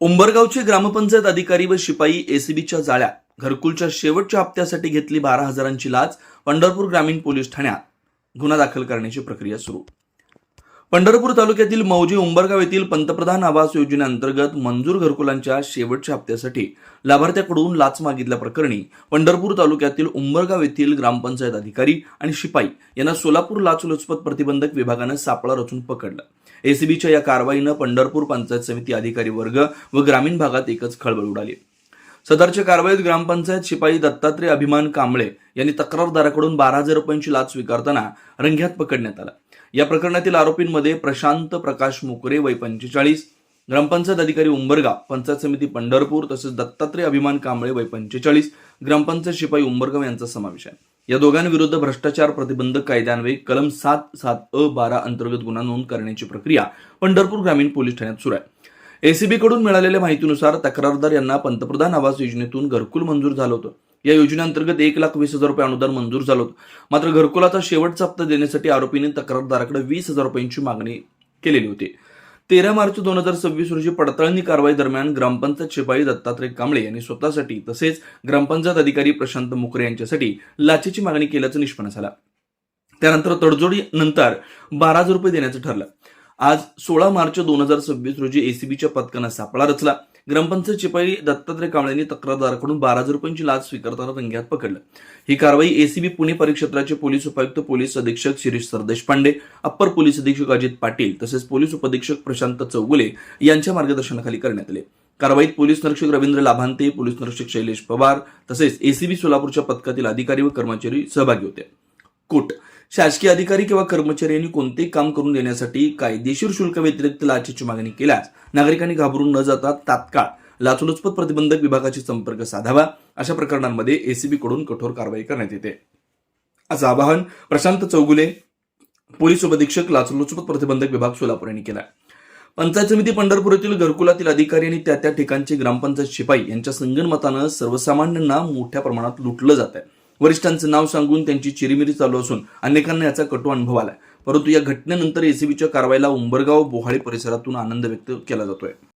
उंबरगावचे ग्रामपंचायत अधिकारी व शिपाई एसीबीच्या जाळ्यात घरकुलच्या शेवटच्या हप्त्यासाठी घेतली 12,000ची लाच. पंढरपूर ग्रामीण पोलीस ठाण्यात गुन्हा दाखल करण्याची प्रक्रिया सुरू. पंढरपूर तालुक्यातील मौजे उंबरगाव येथील पंतप्रधान आवास योजनेअंतर्गत मंजूर घरकुलांच्या शेवटच्या हप्त्यासाठी लाभार्थ्याकडून लाच मागितल्याप्रकरणी पंढरपूर तालुक्यातील उंबरगाव येथील ग्रामपंचायत अधिकारी आणि शिपाई यांना सोलापूर लाचलुचपत प्रतिबंधक विभागानं सापळा रचून पकडलं. एसीबीच्या या कारवाईनं पंढरपूर पंचायत समिती अधिकारी वर्ग व ग्रामीण भागात एकच खळबळ उडाली. सदरच्या कारवाईत ग्रामपंचायत शिपाई दत्तात्रय अभिमान कांबळे यांनी तक्रारदाराकडून 12,000 रुपयांची लाच स्वीकारताना रंग्यात पकडण्यात आला. या प्रकरणातील आरोपींमध्ये प्रशांत प्रकाश मोकरे वय 45, ग्रामपंचायत अधिकारी उंबरगाव, पंचायत समिती पंढरपूर तसेच दत्तात्रय अभिमान कांबळे वय 45, ग्रामपंचायत शिपाई उंबरगाव यांचा समावेश आहे. या दोघांविरुद्ध भ्रष्टाचार प्रतिबंधक कायद्यान्वये कलम 7(7)(अ)(12) अंतर्गत गुन्हा नोंद करण्याची प्रक्रिया पंढरपूर ग्रामीण पोलीस ठाण्यात सुरू आहे. एसीबीकडून मिळालेल्या माहितीनुसार तक्रारदार यांना पंतप्रधान आवास योजनेतून घरकुल मंजूर झालं होतं. या योजनेअंतर्गत 1,20,000 रुपये अनुदान मंजूर झालं होतं. मात्र घरकुलाचा शेवटचा हप्ता देण्यासाठी आरोपीने तक्रारदाराकडे 20,000 रुपयांची मागणी केलेली होती. 13 मार्च 2026 रोजी पडताळणी कारवाई दरम्यान ग्रामपंचायत शिपाई दत्तात्रय कांबळे यांनी स्वतःसाठी तसेच ग्रामपंचायत अधिकारी प्रशांत मोकरे यांच्यासाठी लाचेची मागणी केल्याचं निष्पन्न झालं. त्यानंतर तडजोडीनंतर 12,000 रुपये देण्याचं ठरलं. आज 16 मार्च 2026 रोजी एसीबीच्या पथकानं सापळा रचला. ग्रामपंचायत शिपाई दत्तात्रय कांबळेंनी तक्रारदाराकडून 12,000 रुपयांची लाच स्वीकारताना रंग्यात पकडलं. ही कारवाई एसीबी पुणे परिक्षेत्राचे पोलीस उपायुक्त पोलीस अधीक्षक शिरीष सरदेशपांडे, अप्पर पोलीस अधीक्षक अजित पाटील तसेच पोलीस उपअधीक्षक प्रशांत चौगुले यांच्या मार्गदर्शनाखाली करण्यात आले. कारवाईत पोलीस निरीक्षक रवींद्र लाभांते, पोलीस निरीक्षक शैलेश पवार तसेच एसीबी सोलापूरच्या पथकातील अधिकारी व कर्मचारी सहभागी होते. कोट शासकीय अधिकारी किंवा कर्मचारी यांनी कोणतेही काम करून देण्यासाठी कायदेशीर शुल्क व्यतिरिक्त लाचेची मागणी केल्यास नागरिकांनी घाबरून न जाता तात्काळ लाचलुचपत प्रतिबंधक विभागाशी संपर्क साधावा. अशा प्रकरणांमध्ये एसीबी कडून कठोर कारवाई करण्यात येते असं आवाहन प्रशांत चौगुले, पोलीस उपअधीक्षक लाचलुचपत प्रतिबंधक विभाग सोलापूर यांनी केलं. पंचायत समिती पंढरपूर येथील घरकुलातील अधिकारी आणि त्या ठिकाणचे ग्रामपंचायत शिपाई यांच्या संगनमतानं सर्वसामान्यांना मोठ्या प्रमाणात लुटलं जात आहे. वरिष्ठांचं नाव सांगून त्यांची चिरीमिरी चालू असून अनेकांना याचा कटू अनुभव आलाय. परंतु या घटनेनंतर एसीबीच्या कारवाईला उंबरगाव बोहाळे परिसरातून आनंद व्यक्त केला जातोय.